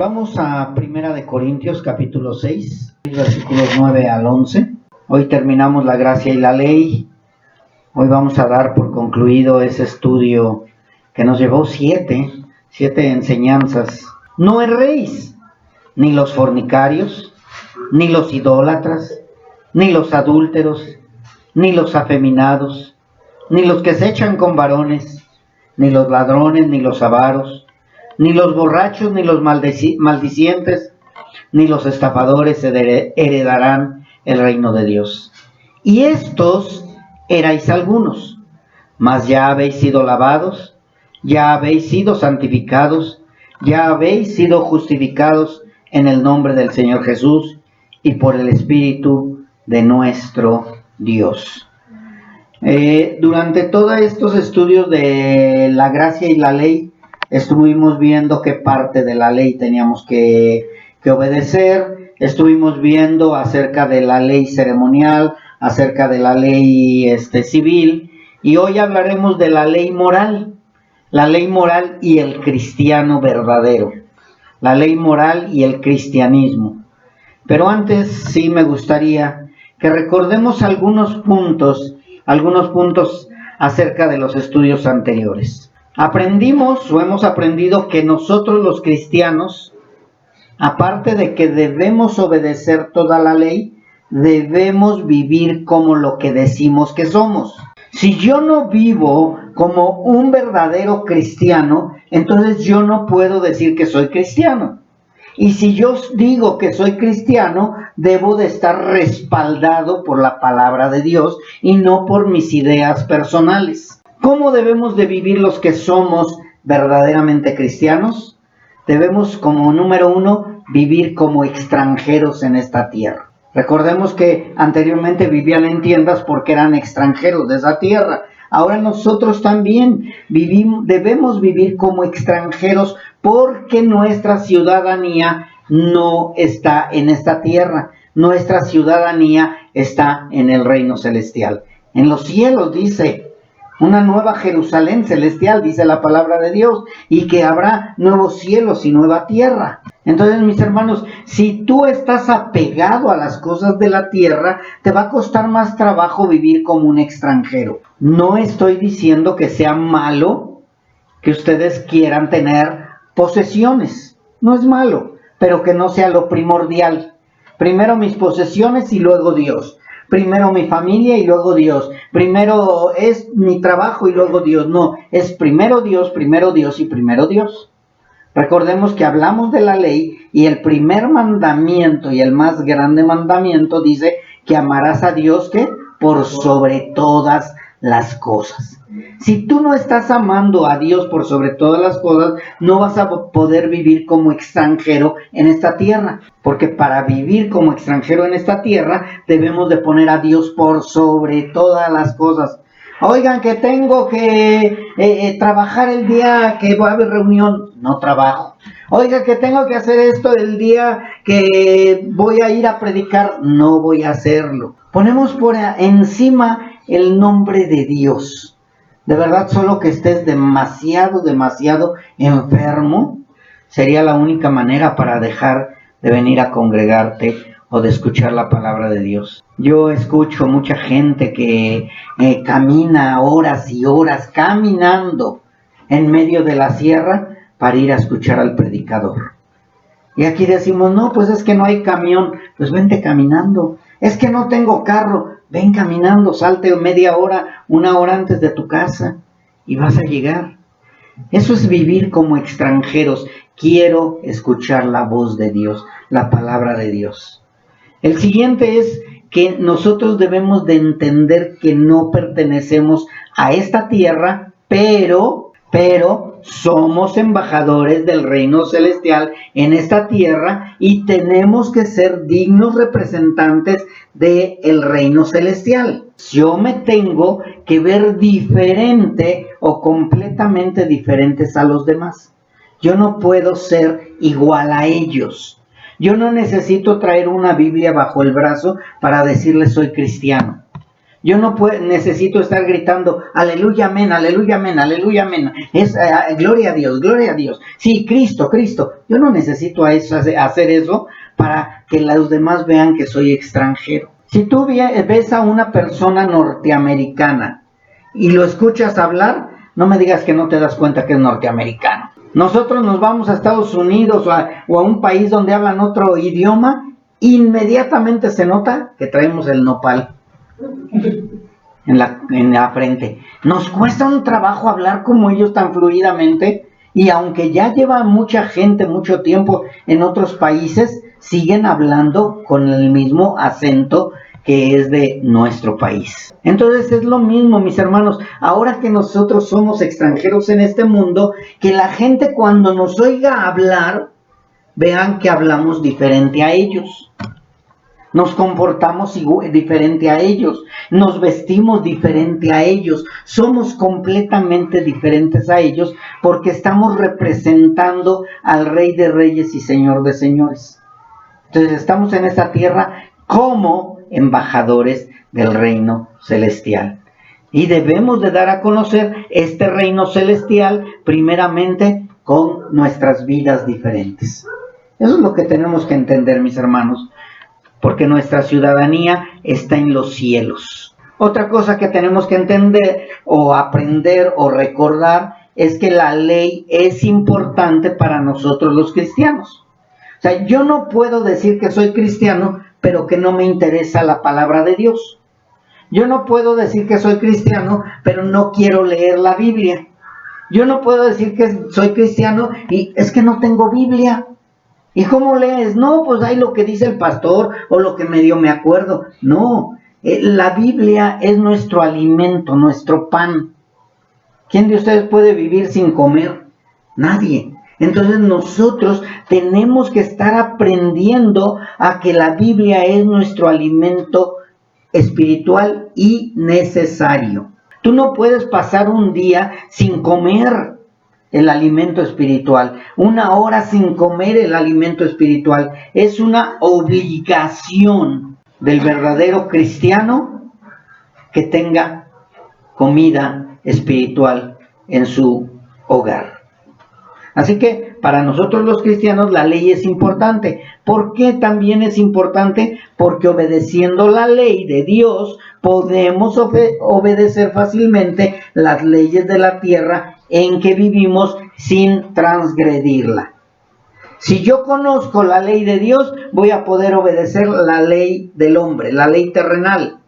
Vamos a Primera de Corintios capítulo 6, versículos 9 al 11. Hoy terminamos la gracia y la ley. Hoy vamos a dar por concluido ese estudio que nos llevó siete enseñanzas. No erréis, ni los fornicarios, ni los idólatras, ni los adúlteros, ni los afeminados, ni los que se echan con varones, ni los ladrones, ni los avaros, ni los borrachos, ni los maldicientes, ni los estafadores heredarán el reino de Dios. Y estos erais algunos, mas ya habéis sido lavados, ya habéis sido santificados, ya habéis sido justificados en el nombre del Señor Jesús y por el Espíritu de nuestro Dios. Durante todos estos estudios de la gracia y la ley, estuvimos viendo qué parte de la ley teníamos que obedecer. Estuvimos viendo acerca de la ley ceremonial, acerca de la ley civil, y hoy hablaremos de la ley moral y el cristiano verdadero, la ley moral y el cristianismo. Pero antes sí me gustaría que recordemos algunos puntos acerca de los estudios anteriores. Hemos aprendido que nosotros los cristianos, aparte de que debemos obedecer toda la ley, debemos vivir como lo que decimos que somos. Si yo no vivo como un verdadero cristiano, entonces yo no puedo decir que soy cristiano. Y si yo digo que soy cristiano, debo de estar respaldado por la palabra de Dios y no por mis ideas personales. ¿Cómo debemos de vivir los que somos verdaderamente cristianos? Debemos, como número uno, vivir como extranjeros en esta tierra. Recordemos que anteriormente vivían en tiendas porque eran extranjeros de esa tierra. Ahora nosotros también debemos vivir como extranjeros porque nuestra ciudadanía no está en esta tierra. Nuestra ciudadanía está en el reino celestial. En los cielos dice, una nueva Jerusalén celestial, dice la palabra de Dios, y que habrá nuevos cielos y nueva tierra. Entonces, mis hermanos, si tú estás apegado a las cosas de la tierra, te va a costar más trabajo vivir como un extranjero. No estoy diciendo que sea malo que ustedes quieran tener posesiones. No es malo, pero que no sea lo primordial. Primero mis posesiones y luego Dios. Primero mi familia y luego Dios. Primero es mi trabajo y luego Dios. No, es primero Dios y primero Dios. Recordemos que hablamos de la ley y el primer mandamiento y el más grande mandamiento dice que amarás a Dios ¿qué? Por sobre todas las cosas. Si tú no estás amando a Dios por sobre todas las cosas, no vas a poder vivir como extranjero en esta tierra. Porque para vivir como extranjero en esta tierra, debemos de poner a Dios por sobre todas las cosas. Oigan, que tengo que trabajar el día que va a haber reunión. No trabajo. Oiga, que tengo que hacer esto el día que voy a ir a predicar. No voy a hacerlo. Ponemos por encima el nombre de Dios. De verdad, solo que estés demasiado enfermo, sería la única manera para dejar de venir a congregarte o de escuchar la palabra de Dios. Yo escucho mucha gente que camina horas y horas caminando en medio de la sierra para ir a escuchar al predicador. Y aquí decimos, no, pues es que no hay camión, pues vente caminando. Es que no tengo carro, ven caminando, salte media hora, una hora antes de tu casa y vas a llegar. Eso es vivir como extranjeros. Quiero escuchar la voz de Dios, la palabra de Dios. El siguiente es que nosotros debemos de entender que no pertenecemos a esta tierra, pero somos embajadores del reino celestial en esta tierra y tenemos que ser dignos representantes del reino celestial. Yo me tengo que ver diferente o completamente diferentes a los demás. Yo no puedo ser igual a ellos. Yo no necesito traer una Biblia bajo el brazo para decirles soy cristiano. Yo no necesito estar gritando, aleluya, amén, aleluya, amén, aleluya, amén. Es gloria a Dios, gloria a Dios. Sí, Cristo, Cristo. Yo no necesito hacer eso para que los demás vean que soy extranjero. Si tú ves a una persona norteamericana y lo escuchas hablar, no me digas que no te das cuenta que es norteamericano. Nosotros nos vamos a Estados Unidos o a un país donde hablan otro idioma, inmediatamente se nota que traemos el nopal en la frente. Nos cuesta un trabajo hablar como ellos tan fluidamente, y aunque ya lleva mucha gente mucho tiempo en otros países, siguen hablando con el mismo acento que es de nuestro país. Entonces es lo mismo, mis hermanos, ahora que nosotros somos extranjeros en este mundo, que la gente cuando nos oiga hablar, vean que hablamos diferente a ellos. Nos comportamos diferente a ellos, nos vestimos diferente a ellos, somos completamente diferentes a ellos porque estamos representando al Rey de Reyes y Señor de Señores. Entonces estamos en esta tierra como embajadores del reino celestial. Y debemos de dar a conocer este reino celestial primeramente con nuestras vidas diferentes. Eso es lo que tenemos que entender, mis hermanos, porque nuestra ciudadanía está en los cielos. Otra cosa que tenemos que entender o aprender o recordar es que la ley es importante para nosotros los cristianos. O sea, yo no puedo decir que soy cristiano, pero que no me interesa la palabra de Dios. Yo no puedo decir que soy cristiano, pero no quiero leer la Biblia. Yo no puedo decir que soy cristiano y es que no tengo Biblia. ¿Y cómo lees? No, pues hay lo que dice el pastor o lo que medio me acuerdo. No, la Biblia es nuestro alimento, nuestro pan. ¿Quién de ustedes puede vivir sin comer? Nadie. Entonces nosotros tenemos que estar aprendiendo a que la Biblia es nuestro alimento espiritual y necesario. Tú no puedes pasar un día sin comer el alimento espiritual, una hora sin comer el alimento espiritual. Es una obligación del verdadero cristiano que tenga comida espiritual en su hogar. Así que para nosotros los cristianos la ley es importante. ¿Por qué también es importante? Porque obedeciendo la ley de Dios podemos obedecer fácilmente las leyes de la tierra en que vivimos sin transgredirla. Si yo conozco la ley de Dios, voy a poder obedecer la ley del hombre, la ley terrenal.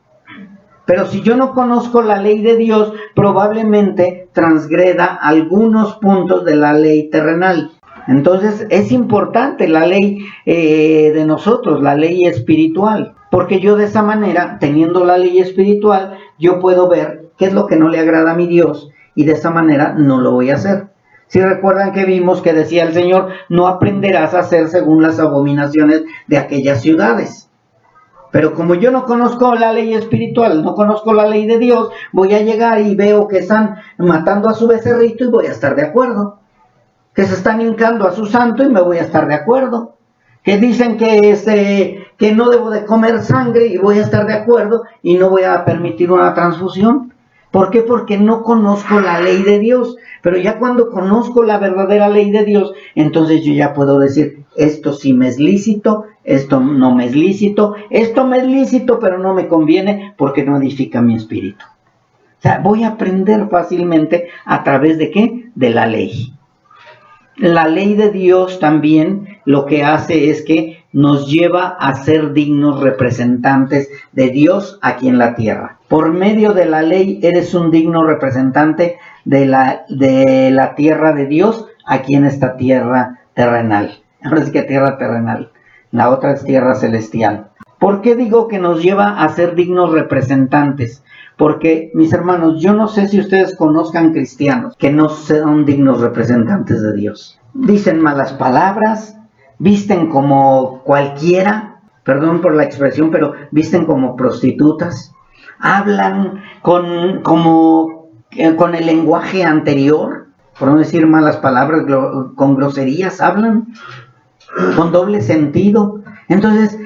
Pero si yo no conozco la ley de Dios, probablemente transgreda algunos puntos de la ley terrenal. Entonces es importante la ley de nosotros, la ley espiritual. Porque yo de esa manera, teniendo la ley espiritual, yo puedo ver qué es lo que no le agrada a mi Dios. Y de esa manera no lo voy a hacer. Si recuerdan que vimos que decía el Señor, no aprenderás a hacer según las abominaciones de aquellas ciudades. Pero como yo no conozco la ley espiritual, no conozco la ley de Dios, voy a llegar y veo que están matando a su becerrito y voy a estar de acuerdo. Que se están hincando a su santo y me voy a estar de acuerdo. Que dicen que no debo de comer sangre y voy a estar de acuerdo y no voy a permitir una transfusión. ¿Por qué? Porque no conozco la ley de Dios. Pero ya cuando conozco la verdadera ley de Dios, entonces yo ya puedo decir, esto sí me es lícito, esto no me es lícito, esto me es lícito, pero no me conviene porque no edifica mi espíritu. O sea, voy a aprender fácilmente a través de ¿qué? De la ley. La ley de Dios también lo que hace es que nos lleva a ser dignos representantes de Dios aquí en la tierra. Por medio de la ley eres un digno representante de la tierra de Dios aquí en esta tierra terrenal. Ahora es que tierra terrenal, la otra es tierra celestial. ¿Por qué digo que nos lleva a ser dignos representantes? Porque, mis hermanos, yo no sé si ustedes conozcan cristianos que no son dignos representantes de Dios. Dicen malas palabras, visten como cualquiera, perdón por la expresión, pero visten como prostitutas, hablan con el lenguaje anterior, por no decir malas palabras, con groserías hablan, con doble sentido. Entonces,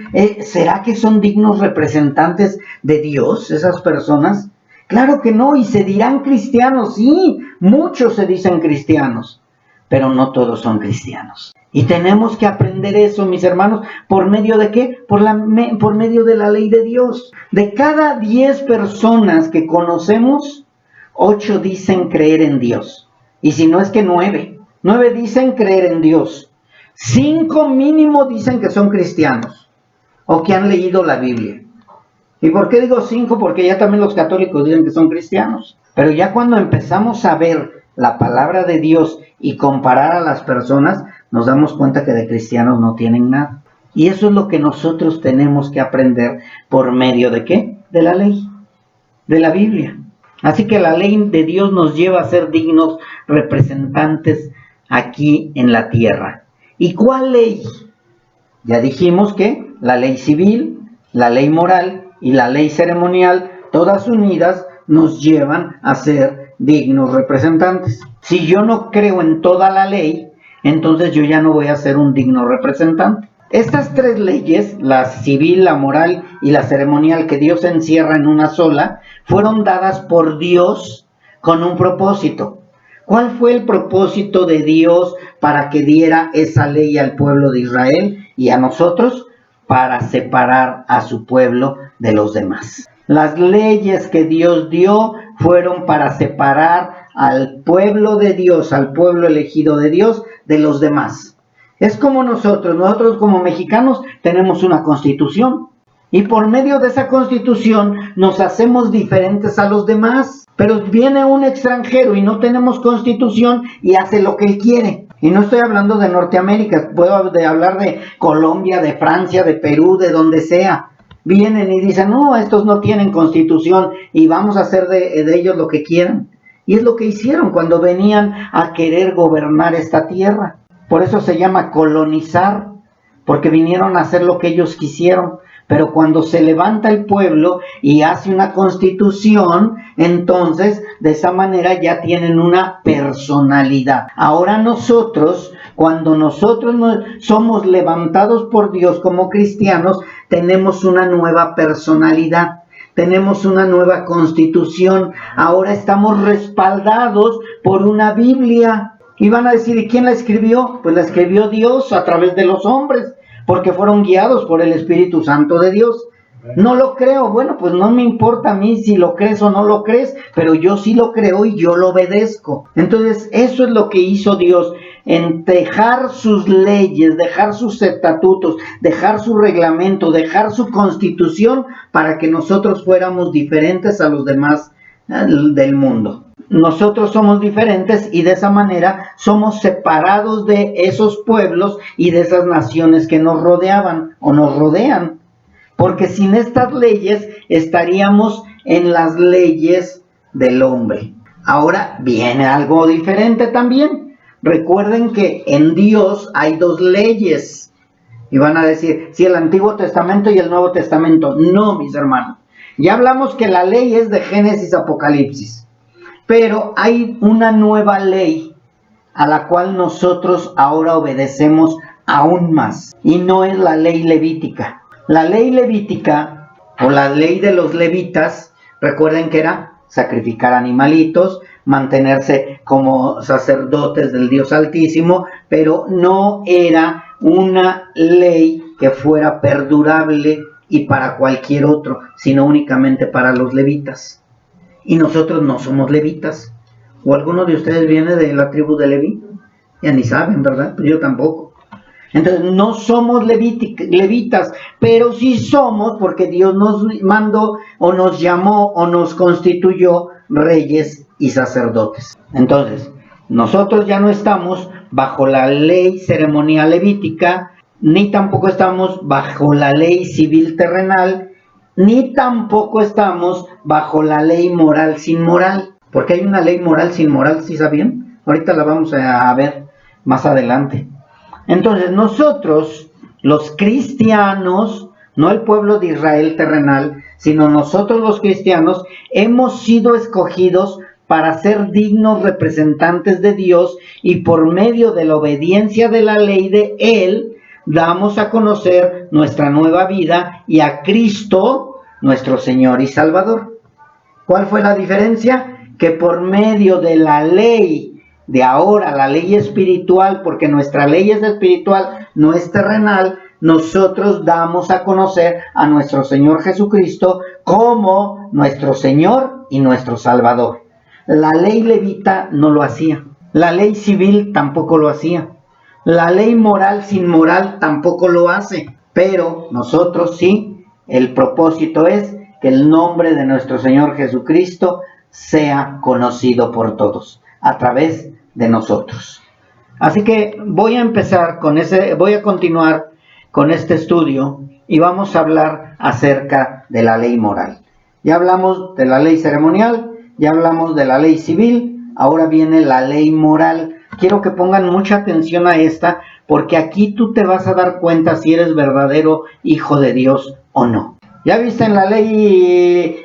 ¿será que son dignos representantes de Dios esas personas? Claro que no, y se dirán cristianos, sí, muchos se dicen cristianos, pero no todos son cristianos. Y tenemos que aprender eso, mis hermanos, ¿por medio de qué? Por medio de la ley de Dios. De cada 10 personas que conocemos, 8 dicen creer en Dios. Y si no es que 9. 9 dicen creer en Dios. 5 mínimo dicen que son cristianos o que han leído la Biblia. ¿Y por qué digo 5? Porque ya también los católicos dicen que son cristianos. Pero ya cuando empezamos a ver la palabra de Dios y comparar a las personas, nos damos cuenta que de cristianos no tienen nada. Y eso es lo que nosotros tenemos que aprender por medio de ¿qué? De la ley, de la Biblia. Así que la ley de Dios nos lleva a ser dignos representantes aquí en la tierra. ¿Y cuál ley? Ya dijimos que la ley civil, la ley moral y la ley ceremonial, todas unidas, nos llevan a ser dignos representantes. Si yo no creo en toda la ley, entonces yo ya no voy a ser un digno representante. Estas 3 leyes, la civil, la moral y la ceremonial, que Dios encierra en una sola, fueron dadas por Dios con un propósito. ¿Cuál fue el propósito de Dios para que diera esa ley al pueblo de Israel y a nosotros? Para separar a su pueblo de los demás. Las leyes que Dios dio fueron para separar al pueblo de Dios, al pueblo elegido de Dios, de los demás. Es como nosotros como mexicanos tenemos una constitución y por medio de esa constitución nos hacemos diferentes a los demás. Pero viene un extranjero y no tenemos constitución y hace lo que él quiere. Y no estoy hablando de Norteamérica, puedo hablar de Colombia, de Francia, de Perú, de donde sea. Vienen y dicen, no, estos no tienen constitución y vamos a hacer de ellos lo que quieran. Y es lo que hicieron cuando venían a querer gobernar esta tierra. Por eso se llama colonizar, porque vinieron a hacer lo que ellos quisieron. Pero cuando se levanta el pueblo y hace una constitución, entonces de esa manera ya tienen una personalidad. Ahora nosotros, cuando nosotros somos levantados por Dios como cristianos, tenemos una nueva personalidad. Tenemos una nueva constitución. Ahora estamos respaldados por una Biblia. Y van a decir, ¿y quién la escribió? Pues la escribió Dios a través de los hombres, porque fueron guiados por el Espíritu Santo de Dios. No lo creo, bueno, pues no me importa a mí si lo crees o no lo crees, pero yo sí lo creo y yo lo obedezco. Entonces, eso es lo que hizo Dios, en dejar sus leyes, dejar sus estatutos, dejar su reglamento, dejar su constitución, para que nosotros fuéramos diferentes a los demás del mundo. Nosotros somos diferentes y de esa manera somos separados de esos pueblos y de esas naciones que nos rodeaban o nos rodean. Porque sin estas leyes estaríamos en las leyes del hombre. Ahora viene algo diferente también. Recuerden que en Dios hay 2 leyes. Y van a decir, si el Antiguo Testamento y el Nuevo Testamento. No, mis hermanos. Ya hablamos que la ley es de Génesis, Apocalipsis. Pero hay una nueva ley a la cual nosotros ahora obedecemos aún más. Y no es la ley levítica. La ley levítica o la ley de los levitas, recuerden que era sacrificar animalitos, mantenerse como sacerdotes del Dios Altísimo, pero no era una ley que fuera perdurable y para cualquier otro, sino únicamente para los levitas. Y nosotros no somos levitas. ¿O alguno de ustedes viene de la tribu de Leví? Ya ni saben, ¿verdad? Pues yo tampoco. Entonces no somos levitas, pero sí somos, porque Dios nos mandó o nos llamó o nos constituyó reyes y sacerdotes. Entonces, nosotros ya no estamos bajo la ley ceremonial levítica, ni tampoco estamos bajo la ley civil terrenal, ni tampoco estamos bajo la ley moral sin moral. Porque hay una ley moral sin moral, ¿sí sabían? Ahorita la vamos a ver más adelante. Entonces nosotros, los cristianos, no el pueblo de Israel terrenal, sino nosotros los cristianos, hemos sido escogidos para ser dignos representantes de Dios y por medio de la obediencia de la ley de Él, damos a conocer nuestra nueva vida y a Cristo, nuestro Señor y Salvador. ¿Cuál fue la diferencia? Que por medio de la ley de ahora, la ley espiritual, porque nuestra ley es espiritual, no es terrenal, nosotros damos a conocer a nuestro Señor Jesucristo como nuestro Señor y nuestro Salvador. La ley levita no lo hacía. La ley civil tampoco lo hacía. La ley moral sin moral tampoco lo hace. Pero nosotros sí, el propósito es que el nombre de nuestro Señor Jesucristo sea conocido por todos, a través de nosotros. Así que voy a continuar con este estudio y vamos a hablar acerca de la ley moral. Ya hablamos de la ley ceremonial, ya hablamos de la ley civil, ahora viene la ley moral. Quiero que pongan mucha atención a esta, porque aquí tú te vas a dar cuenta si eres verdadero hijo de Dios o no. ¿Ya viste en la ley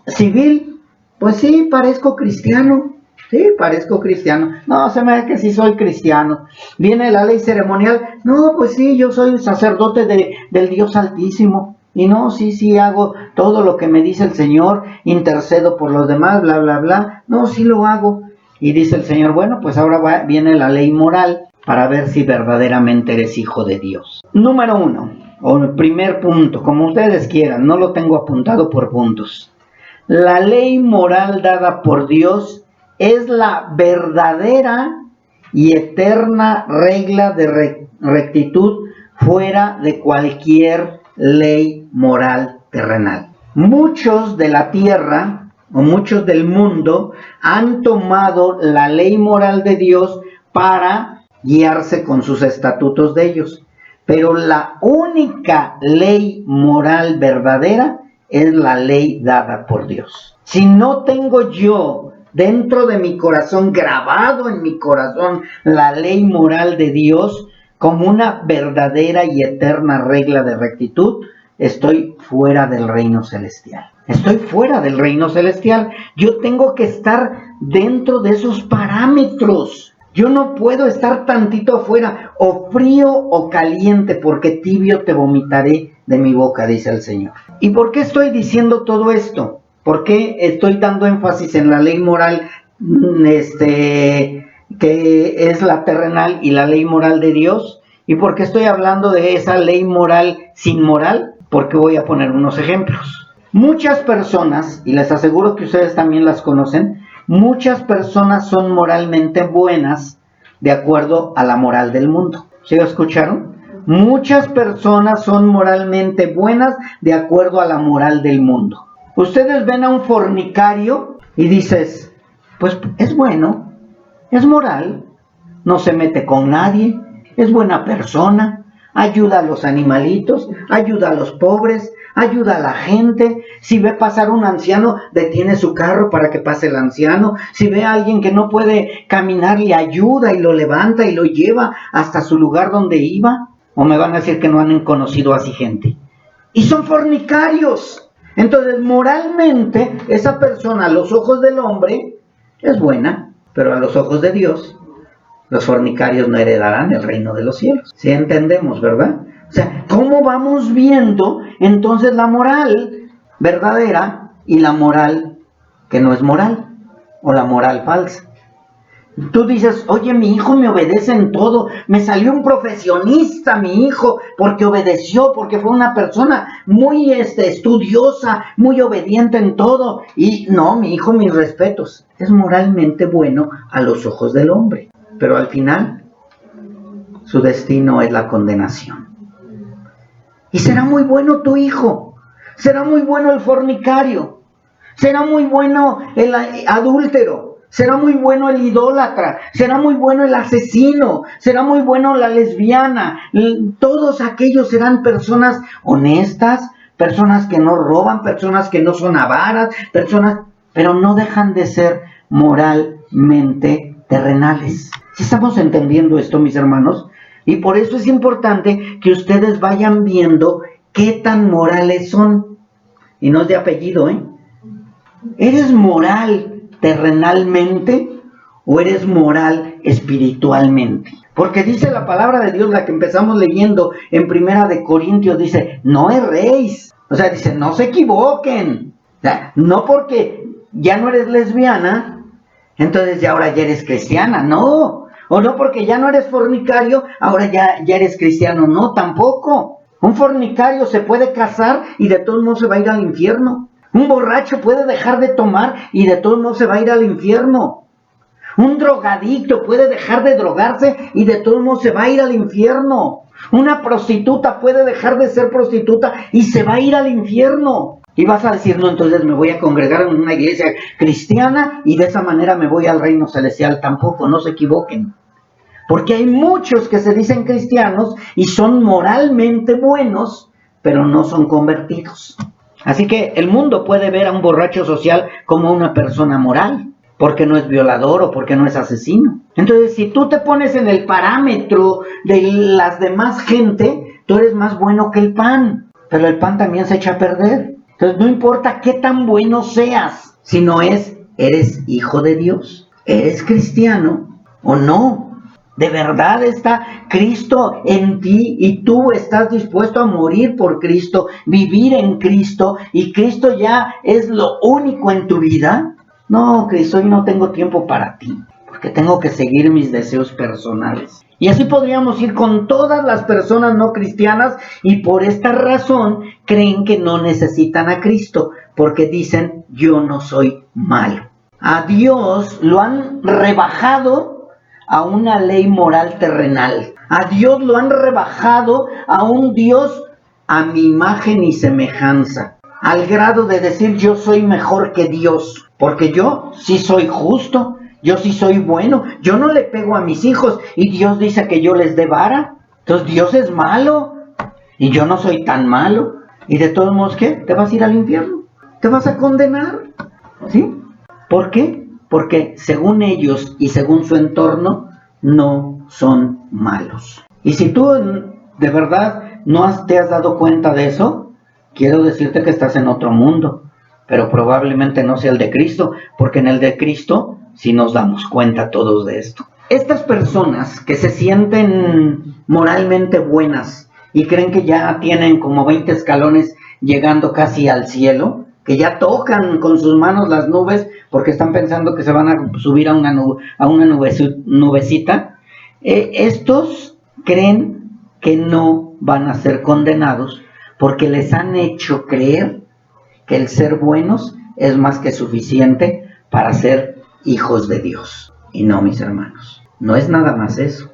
civil? Pues sí, parezco cristiano. Sí, parezco cristiano. No, se me da que sí soy cristiano. Viene la ley ceremonial. No, pues sí, yo soy sacerdote del Dios Altísimo. Y no, sí hago todo lo que me dice el Señor. Intercedo por los demás, bla, bla, bla. No, sí lo hago. Y dice el Señor, bueno, pues ahora viene la ley moral para ver si verdaderamente eres hijo de Dios. Número 1, o el primer punto, como ustedes quieran, no lo tengo apuntado por puntos. La ley moral dada por Dios es la verdadera y eterna regla de rectitud fuera de cualquier ley moral terrenal. Muchos de la tierra o muchos del mundo han tomado la ley moral de Dios para guiarse con sus estatutos de ellos. Pero la única ley moral verdadera es la ley dada por Dios. Si no tengo yo dentro de mi corazón, grabado en mi corazón, la ley moral de Dios como una verdadera y eterna regla de rectitud, estoy fuera del reino celestial. Estoy fuera del reino celestial. Yo tengo que estar dentro de esos parámetros. Yo no puedo estar tantito afuera, o frío o caliente, porque tibio te vomitaré de mi boca, dice el Señor. ¿Y por qué estoy diciendo todo esto? ¿Por qué estoy dando énfasis en la ley moral que es la terrenal y la ley moral de Dios? ¿Y por qué estoy hablando de esa ley moral sin moral? Porque voy a poner unos ejemplos. Muchas personas, y les aseguro que ustedes también las conocen, muchas personas son moralmente buenas de acuerdo a la moral del mundo. ¿Sí lo escucharon? Muchas personas son moralmente buenas de acuerdo a la moral del mundo. Ustedes ven a un fornicario y dices, pues es bueno, es moral, no se mete con nadie, es buena persona, ayuda a los animalitos, ayuda a los pobres, ayuda a la gente. Si ve pasar un anciano, detiene su carro para que pase el anciano. Si ve a alguien que no puede caminar, le ayuda y lo levanta y lo lleva hasta su lugar donde iba. O me van a decir que no han conocido así gente. Y son fornicarios. Entonces, moralmente, esa persona a los ojos del hombre es buena, pero a los ojos de Dios, los fornicarios no heredarán el reino de los cielos. ¿Sí entendemos, verdad? O sea, ¿cómo vamos viendo entonces la moral verdadera y la moral que no es moral? O la moral falsa. Tú dices, oye, mi hijo me obedece en todo, me salió un profesionista mi hijo, porque obedeció, porque fue una persona muy estudiosa, muy obediente en todo, y no, mi hijo, mis respetos, es moralmente bueno a los ojos del hombre, pero al final, su destino es la condenación. Y será muy bueno tu hijo, será muy bueno el fornicario, será muy bueno el adúltero, será muy bueno el idólatra, será muy bueno el asesino, será muy bueno la lesbiana. Todos aquellos serán personas honestas, personas que no roban, personas que no son avaras, pero no dejan de ser moralmente terrenales. ¿Sí estamos entendiendo esto, mis hermanos? Y por eso es importante que ustedes vayan viendo qué tan morales son. Y no es de apellido, ¿eh? ¿Eres moral terrenalmente o eres moral espiritualmente? Porque dice la palabra de Dios, la que empezamos leyendo en 1 Corintios, dice, no erréis. O sea, dice, no se equivoquen. O sea, no porque ya no eres lesbiana, entonces ya ahora ya eres cristiana. No. O no porque ya no eres fornicario, ahora ya eres cristiano. No, tampoco. Un fornicario se puede casar y de todos modos se va a ir al infierno. Un borracho puede dejar de tomar y de todos modos se va a ir al infierno. Un drogadicto puede dejar de drogarse y de todos modos se va a ir al infierno. Una prostituta puede dejar de ser prostituta y se va a ir al infierno. Y vas a decir, no, entonces me voy a congregar en una iglesia cristiana y de esa manera me voy al reino celestial. Tampoco, no se equivoquen. Porque hay muchos que se dicen cristianos y son moralmente buenos, pero no son convertidos. Así que el mundo puede ver a un borracho social como una persona moral, porque no es violador o porque no es asesino. Entonces, si tú te pones en el parámetro de las demás gente, tú eres más bueno que el pan, pero el pan también se echa a perder. Entonces, no importa qué tan bueno seas, si no eres hijo de Dios, eres cristiano o no. ¿De verdad está Cristo en ti y tú estás dispuesto a morir por Cristo, vivir en Cristo y Cristo ya es lo único en tu vida? No, Cristo, hoy no tengo tiempo para ti, porque tengo que seguir mis deseos personales. Y así podríamos ir con todas las personas no cristianas y por esta razón creen que no necesitan a Cristo, porque dicen, yo no soy malo. A Dios lo han rebajado a una ley moral terrenal. A Dios lo han rebajado a un Dios a mi imagen y semejanza, al grado de decir yo soy mejor que Dios, porque yo sí soy justo, yo sí soy bueno, yo no le pego a mis hijos y Dios dice que yo les dé vara. Entonces Dios es malo y yo no soy tan malo. Y de todos modos, ¿qué? ¿Te vas a ir al infierno? ¿Te vas a condenar? ¿Sí? ¿Por qué? Porque según ellos y según su entorno, no son malos. Y si tú de verdad no te has dado cuenta de eso, quiero decirte que estás en otro mundo, pero probablemente no sea el de Cristo, porque en el de Cristo sí nos damos cuenta todos de esto. Estas personas que se sienten moralmente buenas y creen que ya tienen como 20 escalones llegando casi al cielo, que ya tocan con sus manos las nubes porque están pensando que se van a subir a una nubecita, estos creen que no van a ser condenados porque les han hecho creer que el ser buenos es más que suficiente para ser hijos de Dios. Y no, mis hermanos, no es nada más eso.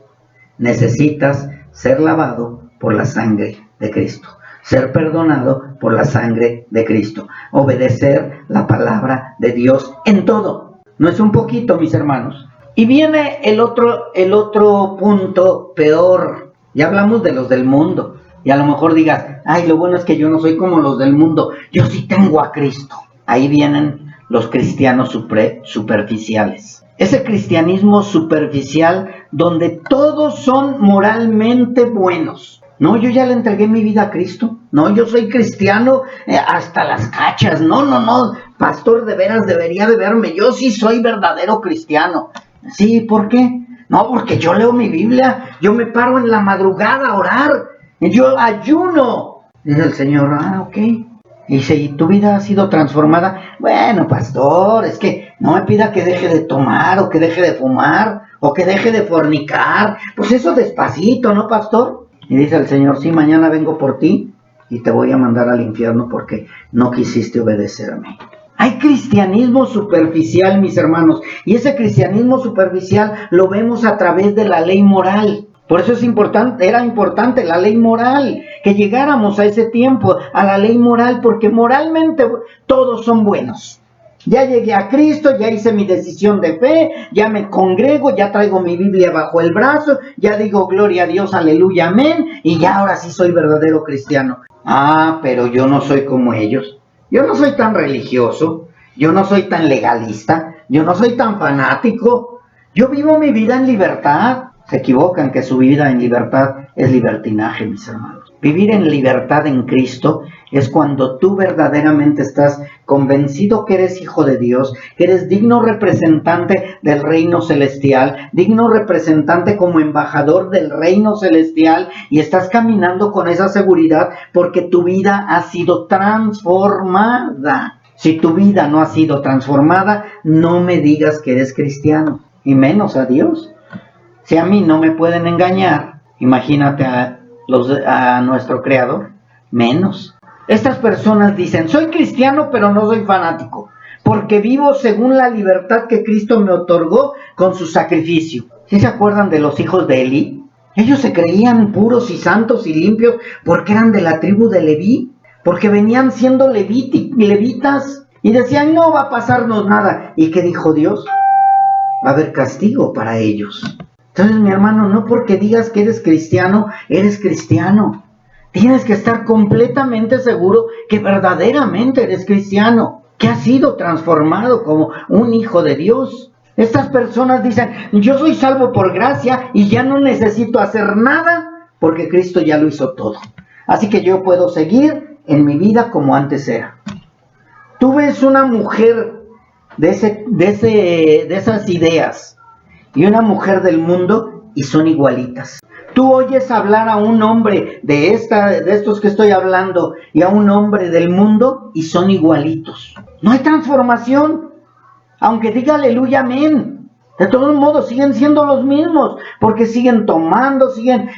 Necesitas ser lavado por la sangre de Cristo, ser perdonado por la sangre de Cristo, obedecer la palabra de Dios en todo. No es un poquito, mis hermanos. Y viene el otro punto peor. Ya hablamos de los del mundo. Y a lo mejor digas, ay, lo bueno es que yo no soy como los del mundo. Yo sí tengo a Cristo. Ahí vienen los cristianos superficiales. Ese cristianismo superficial donde todos son moralmente buenos. No, yo ya le entregué mi vida a Cristo. No, yo soy cristiano hasta las cachas. No, pastor, de veras debería de verme. Yo sí soy verdadero cristiano. Sí, ¿por qué? No, porque yo leo mi Biblia. Yo me paro en la madrugada a orar. Yo ayuno. Dice el Señor, ok. Y si tu vida ha sido transformada, bueno, pastor, es que no me pida que deje de tomar o que deje de fumar o que deje de fornicar. Pues eso despacito, ¿no, pastor? Y dice el Señor, sí, mañana vengo por ti y te voy a mandar al infierno porque no quisiste obedecerme. Hay cristianismo superficial, mis hermanos, y ese cristianismo superficial lo vemos a través de la ley moral. Por eso era importante la ley moral, que llegáramos a ese tiempo, a la ley moral, porque moralmente todos son buenos. Ya llegué a Cristo, ya hice mi decisión de fe, ya me congrego, ya traigo mi Biblia bajo el brazo, ya digo gloria a Dios, aleluya, amén, y ya ahora sí soy verdadero cristiano. Ah, pero yo no soy como ellos. Yo no soy tan religioso, yo no soy tan legalista, yo no soy tan fanático. Yo vivo mi vida en libertad. Se equivocan que su vida en libertad es libertinaje, mis hermanos. Vivir en libertad en Cristo es cuando tú verdaderamente estás convencido que eres hijo de Dios, que eres digno representante del reino celestial, digno representante como embajador del reino celestial, y estás caminando con esa seguridad porque tu vida ha sido transformada. Si tu vida no ha sido transformada, no me digas que eres cristiano, y menos a Dios. Si a mí no me pueden engañar, imagínate a nuestro Creador, menos. Estas personas dicen, soy cristiano pero no soy fanático, porque vivo según la libertad que Cristo me otorgó con su sacrificio. ¿Sí se acuerdan de los hijos de Elí? Ellos se creían puros y santos y limpios porque eran de la tribu de Leví, porque venían siendo levitas y decían, no va a pasarnos nada. ¿Y qué dijo Dios? Va a haber castigo para ellos. Entonces, mi hermano, no porque digas que eres cristiano, eres cristiano. Tienes que estar completamente seguro que verdaderamente eres cristiano, que has sido transformado como un hijo de Dios. Estas personas dicen, yo soy salvo por gracia y ya no necesito hacer nada porque Cristo ya lo hizo todo. Así que yo puedo seguir en mi vida como antes era. Tú ves una mujer de esas ideas y una mujer del mundo y son igualitas. Tú oyes hablar a un hombre de estos que estoy hablando y a un hombre del mundo y son igualitos. No hay transformación. Aunque diga aleluya, amén. De todos modos siguen siendo los mismos, porque siguen tomando, siguen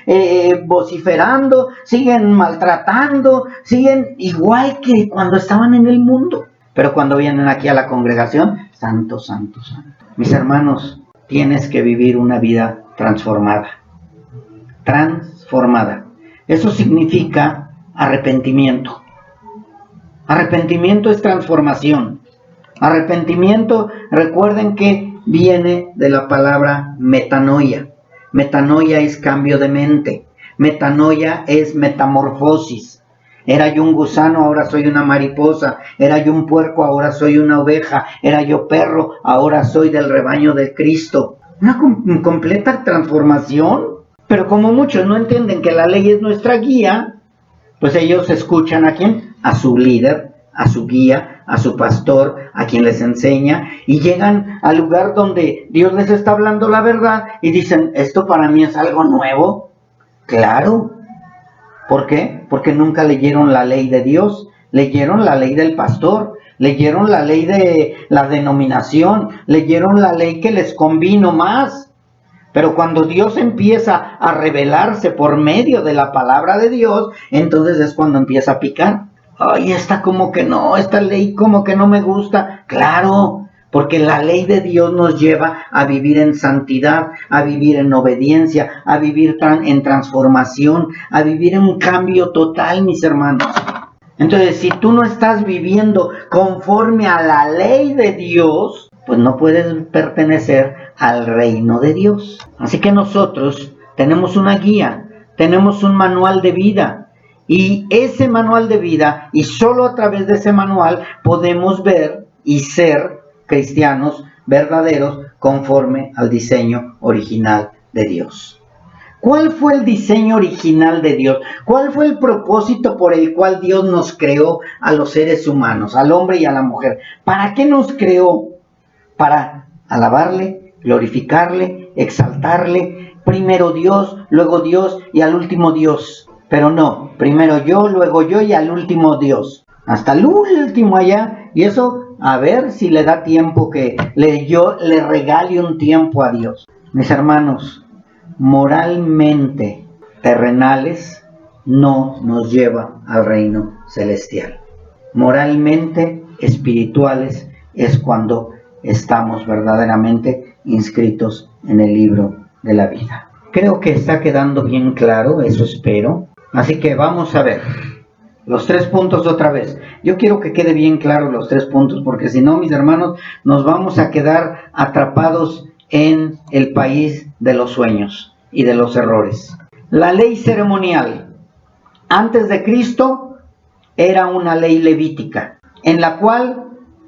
vociferando, siguen maltratando, siguen igual que cuando estaban en el mundo. Pero cuando vienen aquí a la congregación, santo, santo, santo. Mis hermanos, tienes que vivir una vida transformada. Transformada. Eso significa arrepentimiento. Arrepentimiento es transformación. Arrepentimiento, recuerden que viene de la palabra metanoia. Metanoia es cambio de mente. Metanoia es metamorfosis. Era yo un gusano, ahora soy una mariposa. Era yo un puerco, ahora soy una oveja. Era yo perro, ahora soy del rebaño de Cristo. Una completa transformación. Pero como muchos no entienden que la ley es nuestra guía, pues ellos escuchan ¿a quién? A su líder, a su guía, a su pastor, a quien les enseña, y llegan al lugar donde Dios les está hablando la verdad y dicen, ¿esto para mí es algo nuevo? Claro. ¿Por qué? Porque nunca leyeron la ley de Dios, leyeron la ley del pastor, leyeron la ley de la denominación, leyeron la ley que les convino más. Pero cuando Dios empieza a revelarse por medio de la palabra de Dios, entonces es cuando empieza a picar. Ay, esta como que no, esta ley como que no me gusta. Claro, porque la ley de Dios nos lleva a vivir en santidad, a vivir en obediencia, a vivir en transformación, a vivir en un cambio total, mis hermanos. Entonces, si tú no estás viviendo conforme a la ley de Dios, pues no puedes pertenecer al reino de Dios. Así que nosotros tenemos una guía, tenemos un manual de vida, y ese manual de vida, y solo a través de ese manual podemos ver y ser cristianos verdaderos conforme al diseño original de Dios. ¿Cuál fue el diseño original de Dios? ¿Cuál fue el propósito por el cual Dios nos creó a los seres humanos, al hombre y a la mujer? ¿Para qué nos creó? Para alabarle, glorificarle, exaltarle, primero Dios, luego Dios y al último Dios. Pero no, primero yo, luego yo y al último Dios. Hasta el último allá. Y eso, a ver si le da tiempo que yo le regale un tiempo a Dios. Mis hermanos, moralmente terrenales no nos lleva al reino celestial. Moralmente espirituales es cuando estamos verdaderamente inscritos en el libro de la vida. Creo que está quedando bien claro, eso espero. Así que vamos a ver los 3 puntos otra vez. Yo quiero que quede bien claro los 3 puntos, porque si no, mis hermanos, nos vamos a quedar atrapados en el país de los sueños y de los errores. La ley ceremonial antes de Cristo era una ley levítica, en la cual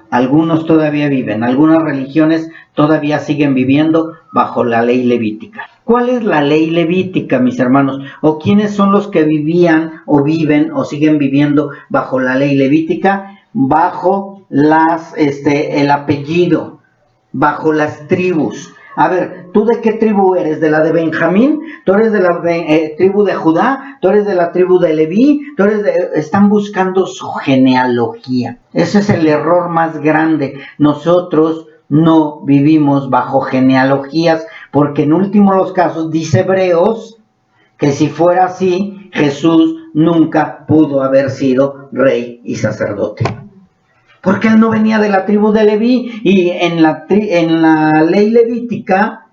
algunos todavía viven, algunas religiones todavía siguen viviendo bajo la ley levítica. ¿Cuál es la ley levítica, mis hermanos? ¿O quiénes son los que vivían o viven o siguen viviendo bajo la ley levítica? Bajo el apellido, bajo las tribus. A ver, ¿tú de qué tribu eres? ¿De la de Benjamín? ¿Tú eres de la tribu de Judá? ¿Tú eres de la tribu de Leví? Están buscando su genealogía. Ese es el error más grande. Nosotros no vivimos bajo genealogías, porque en último los casos dice Hebreos que si fuera así, Jesús nunca pudo haber sido rey y sacerdote. Porque él no venía de la tribu de Leví, y en la ley levítica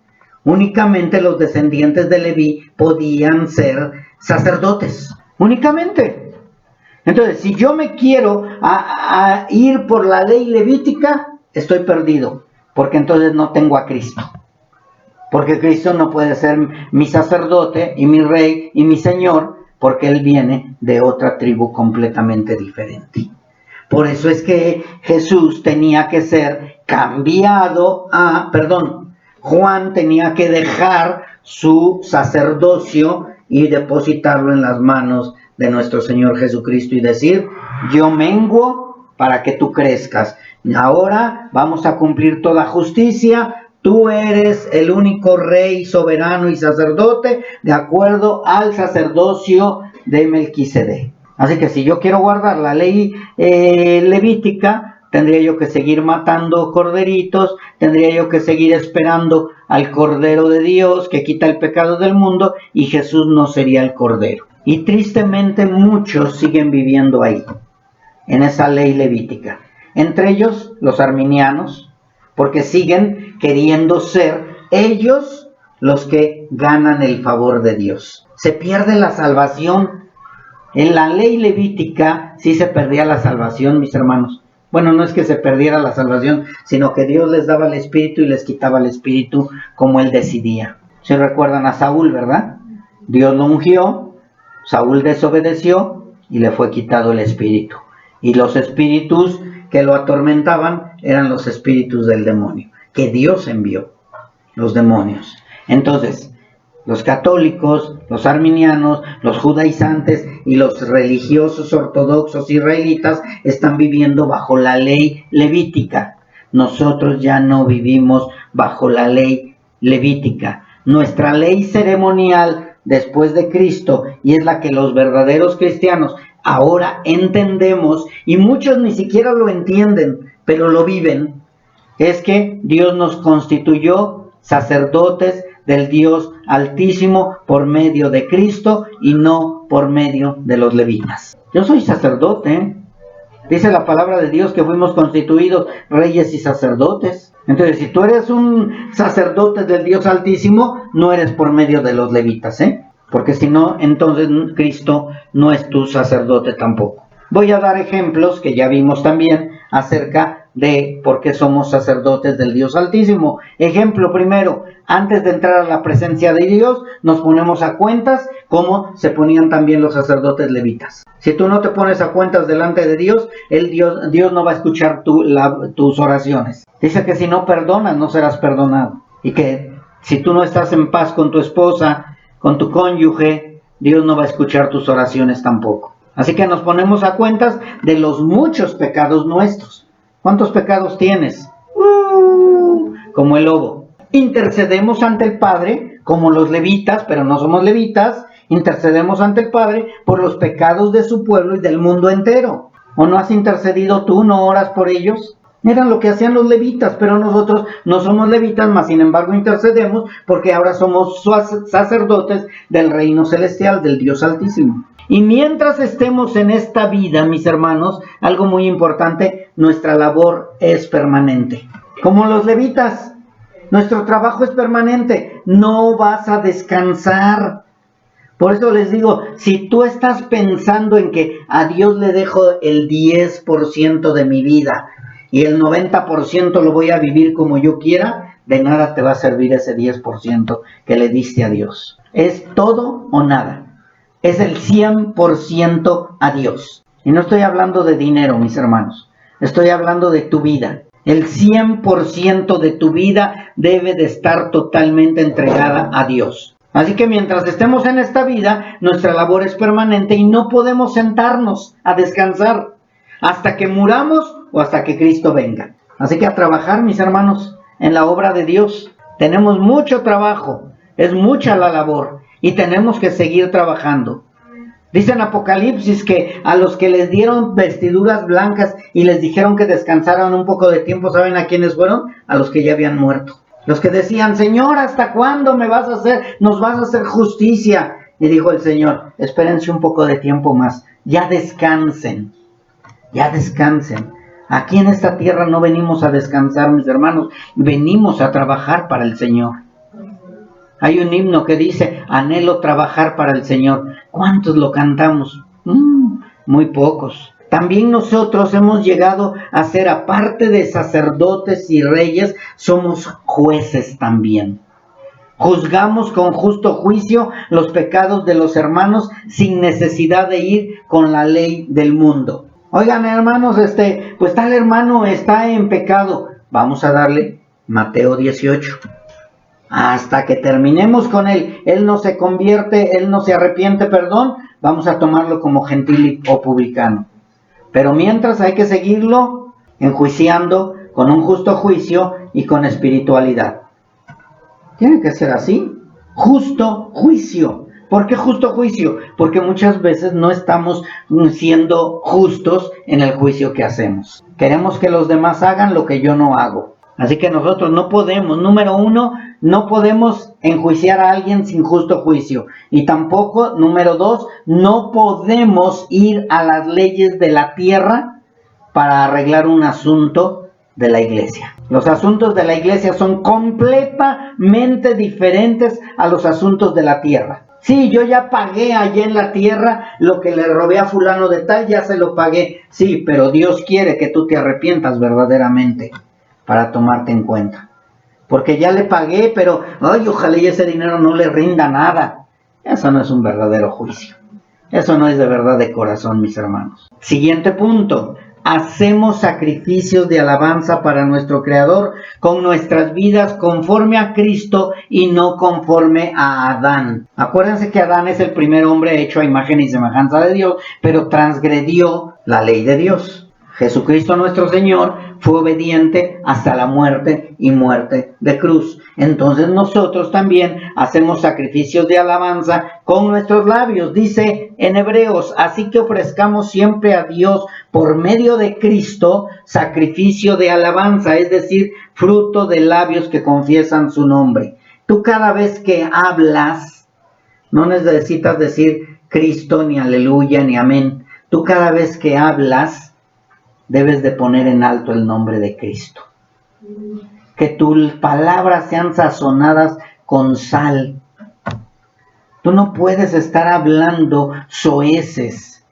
únicamente los descendientes de Leví podían ser sacerdotes, únicamente. Entonces, si yo me quiero a ir por la ley levítica, estoy perdido, porque entonces no tengo a Cristo. Porque Cristo no puede ser mi sacerdote y mi rey y mi señor, porque él viene de otra tribu completamente diferente. Por eso es que Jesús tenía que ser cambiado Juan tenía que dejar su sacerdocio y depositarlo en las manos de nuestro Señor Jesucristo y decir: yo menguo para que tú crezcas. Ahora vamos a cumplir toda justicia. Tú eres el único rey, soberano y sacerdote de acuerdo al sacerdocio de Melquisedec. Así que si yo quiero guardar la ley levítica, tendría yo que seguir matando corderitos, tendría yo que seguir esperando al Cordero de Dios que quita el pecado del mundo, y Jesús no sería el Cordero. Y tristemente muchos siguen viviendo ahí, en esa ley levítica. Entre ellos los arminianos, porque siguen queriendo ser ellos los que ganan el favor de Dios. Se pierde la salvación. En la ley levítica sí se perdía la salvación, mis hermanos. Bueno, no es que se perdiera la salvación, sino que Dios les daba el Espíritu y les quitaba el Espíritu como Él decidía. ¿Se recuerdan a Saúl, verdad? Dios lo ungió, Saúl desobedeció y le fue quitado el Espíritu. Y los espíritus que lo atormentaban eran los espíritus del demonio, que Dios envió, los demonios. Entonces, los católicos, los arminianos, los judaizantes y los religiosos ortodoxos israelitas están viviendo bajo la ley levítica. Nosotros ya no vivimos bajo la ley levítica. Nuestra ley ceremonial después de Cristo, y es la que los verdaderos cristianos ahora entendemos, y muchos ni siquiera lo entienden, pero lo viven, es que Dios nos constituyó sacerdotes del Dios Altísimo por medio de Cristo y no por medio de los levitas. Yo soy sacerdote. Dice la palabra de Dios que fuimos constituidos reyes y sacerdotes. Entonces, si tú eres un sacerdote del Dios Altísimo, no eres por medio de los levitas, porque si no, entonces Cristo no es tu sacerdote tampoco. Voy a dar ejemplos que ya vimos también acerca de por qué somos sacerdotes del Dios Altísimo. Ejemplo primero: antes de entrar a la presencia de Dios, nos ponemos a cuentas como se ponían también los sacerdotes levitas. Si tú no te pones a cuentas delante de Dios, Dios no va a escuchar tus oraciones. Dice que si no perdonas, no serás perdonado. Y que si tú no estás en paz con tu esposa, con tu cónyuge, Dios no va a escuchar tus oraciones tampoco. Así que nos ponemos a cuentas de los muchos pecados nuestros. ¿Cuántos pecados tienes? Como el lobo. Intercedemos ante el Padre, como los levitas, pero no somos levitas. Intercedemos ante el Padre por los pecados de su pueblo y del mundo entero. ¿O no has intercedido tú? ¿No oras por ellos? Eran lo que hacían los levitas, pero nosotros no somos levitas, mas sin embargo intercedemos porque ahora somos sacerdotes del reino celestial, del Dios Altísimo. Y mientras estemos en esta vida, mis hermanos, algo muy importante: nuestra labor es permanente. Como los levitas, nuestro trabajo es permanente. No vas a descansar. Por eso les digo, si tú estás pensando en que a Dios le dejo el 10% de mi vida y el 90% lo voy a vivir como yo quiera, de nada te va a servir ese 10% que le diste a Dios. Es todo o nada. Es el 100% a Dios. Y no estoy hablando de dinero, mis hermanos. Estoy hablando de tu vida. El 100% de tu vida debe de estar totalmente entregada a Dios. Así que mientras estemos en esta vida, nuestra labor es permanente y no podemos sentarnos a descansar hasta que muramos o hasta que Cristo venga. Así que a trabajar, mis hermanos, en la obra de Dios. Tenemos mucho trabajo, es mucha la labor y tenemos que seguir trabajando. Dice en Apocalipsis que a los que les dieron vestiduras blancas y les dijeron que descansaran un poco de tiempo, ¿saben a quiénes fueron? A los que ya habían muerto. Los que decían, Señor, ¿hasta cuándo nos vas a hacer justicia? Y dijo el Señor, espérense un poco de tiempo más, ya descansen. Aquí en esta tierra no venimos a descansar, mis hermanos, venimos a trabajar para el Señor. Hay un himno que dice, anhelo trabajar para el Señor. ¿Cuántos lo cantamos? Muy pocos. También nosotros hemos llegado a ser, aparte de sacerdotes y reyes, somos jueces también. Juzgamos con justo juicio los pecados de los hermanos sin necesidad de ir con la ley del mundo. Oigan, hermanos, pues tal hermano está en pecado. Vamos a darle Mateo 18. Hasta que terminemos con él. Él no se convierte, él no se arrepiente, perdón. Vamos a tomarlo como gentil o publicano. Pero mientras hay que seguirlo enjuiciando con un justo juicio y con espiritualidad. Tiene que ser así. Justo juicio. ¿Por qué justo juicio? Porque muchas veces no estamos siendo justos en el juicio que hacemos. Queremos que los demás hagan lo que yo no hago. Así que nosotros no podemos, número uno, no podemos enjuiciar a alguien sin justo juicio. Y tampoco, número dos, no podemos ir a las leyes de la tierra para arreglar un asunto de la iglesia. Los asuntos de la iglesia son completamente diferentes a los asuntos de la tierra. Sí, yo ya pagué allá en la tierra lo que le robé a fulano de tal, ya se lo pagué. Sí, pero Dios quiere que tú te arrepientas verdaderamente para tomarte en cuenta. Porque ya le pagué, pero ojalá y ese dinero no le rinda nada. Eso no es un verdadero juicio. Eso no es de verdad de corazón, mis hermanos. Siguiente punto. Hacemos sacrificios de alabanza para nuestro Creador con nuestras vidas conforme a Cristo y no conforme a Adán. Acuérdense que Adán es el primer hombre hecho a imagen y semejanza de Dios, pero transgredió la ley de Dios. Jesucristo nuestro Señor fue obediente hasta la muerte y muerte de cruz. Entonces nosotros también hacemos sacrificios de alabanza con nuestros labios. Dice en Hebreos, así que ofrezcamos siempre a Dios por medio de Cristo sacrificio de alabanza, es decir, fruto de labios que confiesan su nombre. Tú cada vez que hablas, no necesitas decir Cristo, ni aleluya, ni amén. Tú cada vez que hablas, debes de poner en alto el nombre de Cristo. Que tus palabras sean sazonadas con sal. Tú no puedes estar hablando soeces.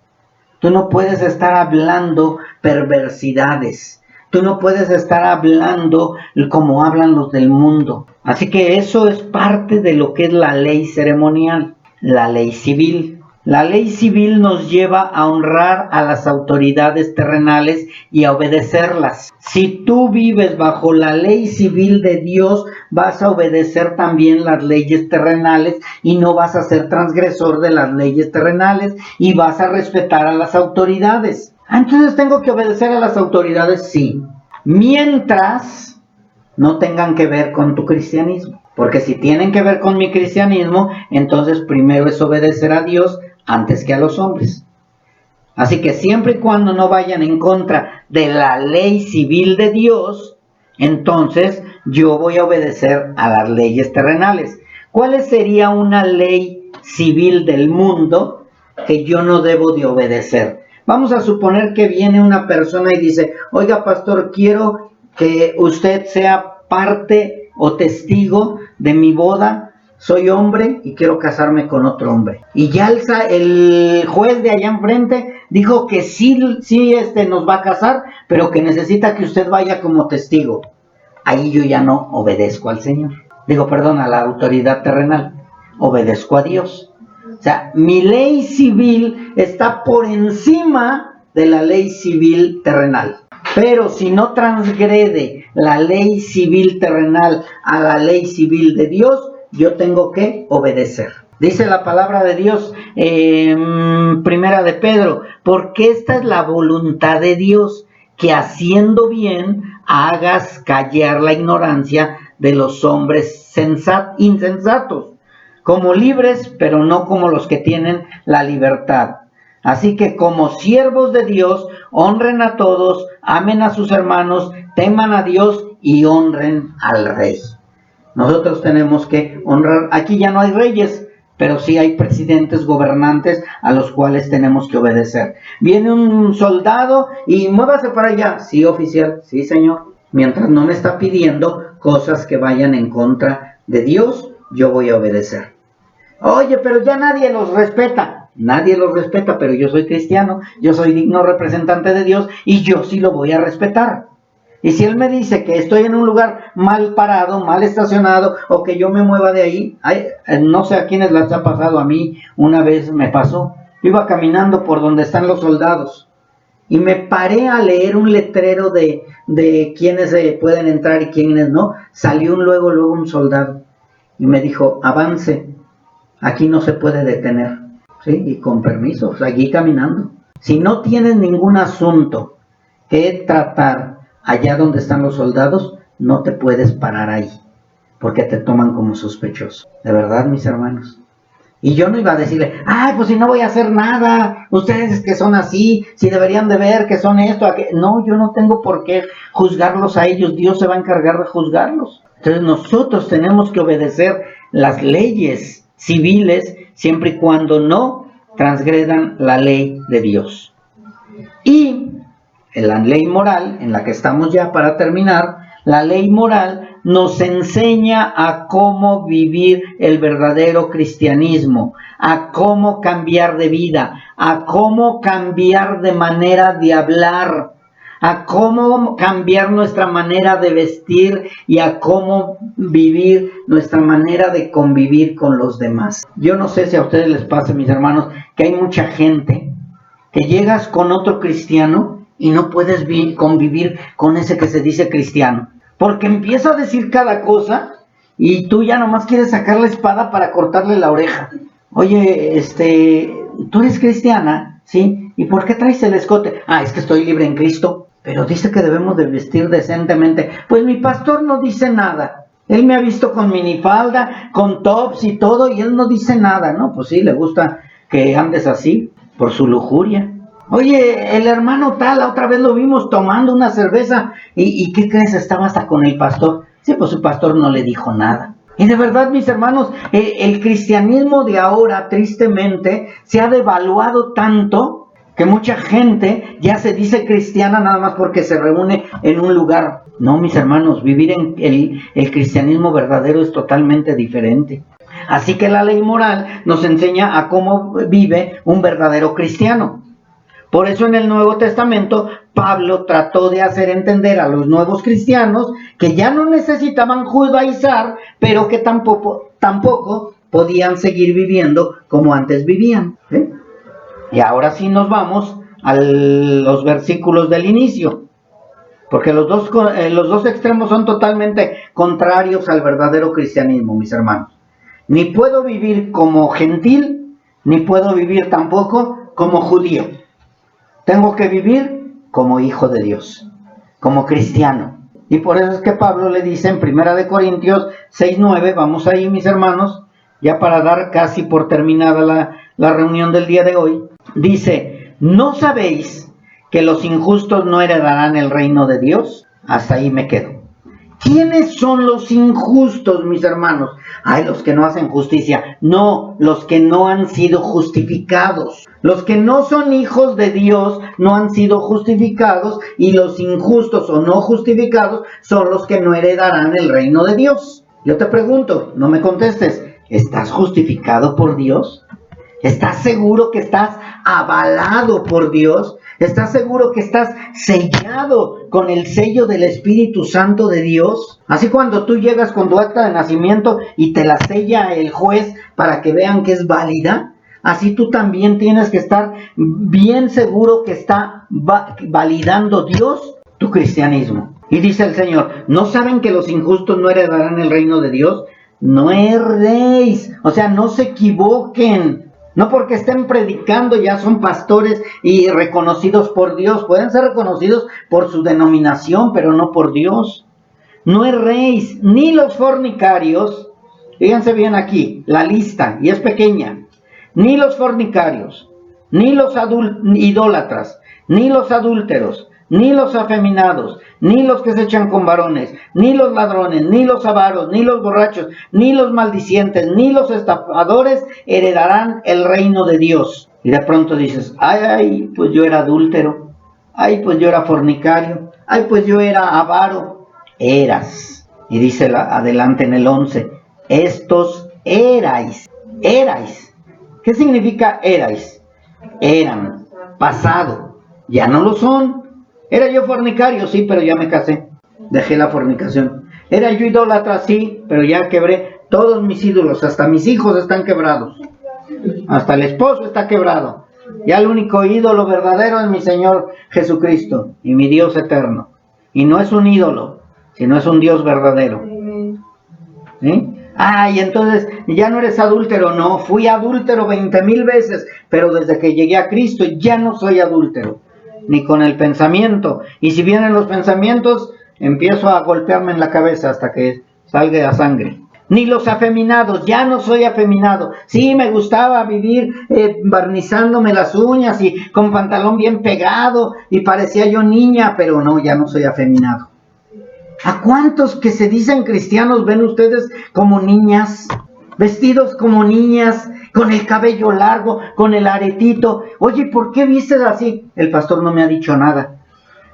Tú no puedes estar hablando perversidades. Tú no puedes estar hablando como hablan los del mundo. Así que eso es parte de lo que es la ley ceremonial, la ley civil. La ley civil nos lleva a honrar a las autoridades terrenales y a obedecerlas. Si tú vives bajo la ley civil de Dios, vas a obedecer también las leyes terrenales y no vas a ser transgresor de las leyes terrenales y vas a respetar a las autoridades. Entonces tengo que obedecer a las autoridades, sí, mientras no tengan que ver con tu cristianismo. Porque si tienen que ver con mi cristianismo, entonces primero es obedecer a Dios antes que a los hombres. Así que siempre y cuando no vayan en contra de la ley civil de Dios, entonces yo voy a obedecer a las leyes terrenales. ¿Cuál sería una ley civil del mundo que yo no debo de obedecer? Vamos a suponer que viene una persona y dice, oiga pastor, quiero que usted sea parte o testigo de mi boda. Soy hombre y quiero casarme con otro hombre. Y ya el juez de allá enfrente dijo que sí nos va a casar, pero que necesita que usted vaya como testigo. Ahí yo ya no obedezco al Señor. A la autoridad terrenal. Obedezco a Dios. O sea, mi ley civil está por encima de la ley civil terrenal. Pero si no transgrede la ley civil terrenal a la ley civil de Dios, yo tengo que obedecer. Dice la palabra de Dios en Primera de Pedro, porque esta es la voluntad de Dios, que haciendo bien hagas callar la ignorancia de los hombres insensatos, como libres, pero no como los que tienen la libertad. Así que como siervos de Dios, honren a todos, amen a sus hermanos, teman a Dios y honren al rey. Nosotros tenemos que honrar. Aquí ya no hay reyes, pero sí hay presidentes, gobernantes a los cuales tenemos que obedecer. Viene un soldado y muévase para allá. Sí, oficial, sí, señor. Mientras no me está pidiendo cosas que vayan en contra de Dios, yo voy a obedecer. Oye, pero ya nadie los respeta. Nadie los respeta, pero yo soy cristiano, yo soy digno representante de Dios y yo sí lo voy a respetar. Y si él me dice que estoy en un lugar mal parado, mal estacionado, o que yo me mueva de ahí, no sé a quiénes les ha pasado, a mí una vez me pasó. Iba caminando por donde están los soldados y me paré a leer un letrero de quiénes pueden entrar y quiénes no. Salió luego un soldado y me dijo, avance, aquí no se puede detener. ¿Sí? Y con permiso, seguí caminando. Si no tienes ningún asunto que tratar allá donde están los soldados, no te puedes parar ahí, porque te toman como sospechoso. De verdad, mis hermanos. Y yo no iba a decirle, ay, pues si no voy a hacer nada, ustedes que son así, si deberían de ver que son esto, aquello. No, yo no tengo por qué juzgarlos a ellos, Dios se va a encargar de juzgarlos. Entonces nosotros tenemos que obedecer las leyes civiles siempre y cuando no transgredan la ley de Dios. Y en la ley moral, en la que estamos ya para terminar, la ley moral nos enseña a cómo vivir el verdadero cristianismo, a cómo cambiar de vida, a cómo cambiar de manera de hablar, a cómo cambiar nuestra manera de vestir y a cómo vivir nuestra manera de convivir con los demás. Yo no sé si a ustedes les pasa, mis hermanos, que hay mucha gente que llegas con otro cristiano y no puedes convivir con ese que se dice cristiano, porque empieza a decir cada cosa y tú ya nomás quieres sacar la espada para cortarle la oreja. Oye, tú eres cristiana, ¿sí? ¿Y por qué traes el escote? Ah, es que estoy libre en Cristo. Pero dice que debemos de vestir decentemente. Pues mi pastor no dice nada. Él me ha visto con minifalda, con tops y todo, y él no dice nada, ¿no? Pues sí, le gusta que andes así, por su lujuria. Oye, el hermano tal, la otra vez lo vimos tomando una cerveza, ¿y qué crees? Estaba hasta con el pastor. Sí, pues su pastor no le dijo nada. Y de verdad, mis hermanos, el cristianismo de ahora, tristemente, se ha devaluado tanto que mucha gente ya se dice cristiana nada más porque se reúne en un lugar. No, mis hermanos, vivir en el cristianismo verdadero es totalmente diferente. Así que la ley moral nos enseña a cómo vive un verdadero cristiano. Por eso en el Nuevo Testamento Pablo trató de hacer entender a los nuevos cristianos que ya no necesitaban judaizar, pero que tampoco podían seguir viviendo como antes vivían. ¿Sí? Y ahora sí nos vamos a los versículos del inicio, porque los dos extremos son totalmente contrarios al verdadero cristianismo, mis hermanos. Ni puedo vivir como gentil, ni puedo vivir tampoco como judío. Tengo que vivir como hijo de Dios, como cristiano. Y por eso es que Pablo le dice en 1 Corintios 6:9, vamos ahí, mis hermanos, ya para dar casi por terminada la reunión del día de hoy. Dice, ¿no sabéis que los injustos no heredarán el reino de Dios? Hasta ahí me quedo. ¿Quiénes son los injustos, mis hermanos? Ay, los que no hacen justicia. No, los que no han sido justificados. Los que no son hijos de Dios no han sido justificados, y los injustos o no justificados son los que no heredarán el reino de Dios. Yo te pregunto, no me contestes, ¿estás justificado por Dios? ¿Estás seguro que estás avalado por Dios? ¿Estás seguro que estás sellado con el sello del Espíritu Santo de Dios? Así cuando tú llegas con tu acta de nacimiento y te la sella el juez para que vean que es válida, así tú también tienes que estar bien seguro que está validando Dios tu tu cristianismo. Y dice el Señor, ¿no saben que los injustos no heredarán el reino de Dios? No erréis, o sea, no se equivoquen. No porque estén predicando ya son pastores y reconocidos por Dios. Pueden ser reconocidos por su denominación, pero no por Dios. No erréis, ni los fornicarios, fíjense bien aquí, la lista, y es pequeña, ni los fornicarios, ni los idólatras, ni los adúlteros, ni los afeminados, ni los que se echan con varones, ni los ladrones, ni los avaros, ni los borrachos, ni los maldicientes, ni los estafadores heredarán el reino de Dios. Y de pronto dices, ay, pues yo era adúltero, ay, pues yo era fornicario, ay, pues yo era avaro. Eras, y dice adelante en el 11, estos erais. ¿Qué significa erais? Eran, pasado, ya no lo son. Era yo fornicario, sí, pero ya me casé, dejé la fornicación. Era yo idólatra, sí, pero ya quebré todos mis ídolos, hasta mis hijos están quebrados, hasta el esposo está quebrado. Ya el único ídolo verdadero es mi Señor Jesucristo y mi Dios eterno. Y no es un ídolo, sino es un Dios verdadero. ¿Sí? Y entonces ya no eres adúltero. No, fui adúltero 20,000 veces, pero desde que llegué a Cristo ya no soy adúltero, ni con el pensamiento. Y si vienen los pensamientos, empiezo a golpearme en la cabeza hasta que salga la sangre. Ni los afeminados, ya no soy afeminado. Sí, me gustaba vivir barnizándome las uñas y con pantalón bien pegado y parecía yo niña, pero no, ya no soy afeminado. ¿A cuántos que se dicen cristianos ven ustedes como niñas? Vestidos como niñas, con el cabello largo, con el aretito. Oye, ¿por qué vistes así? El pastor no me ha dicho nada.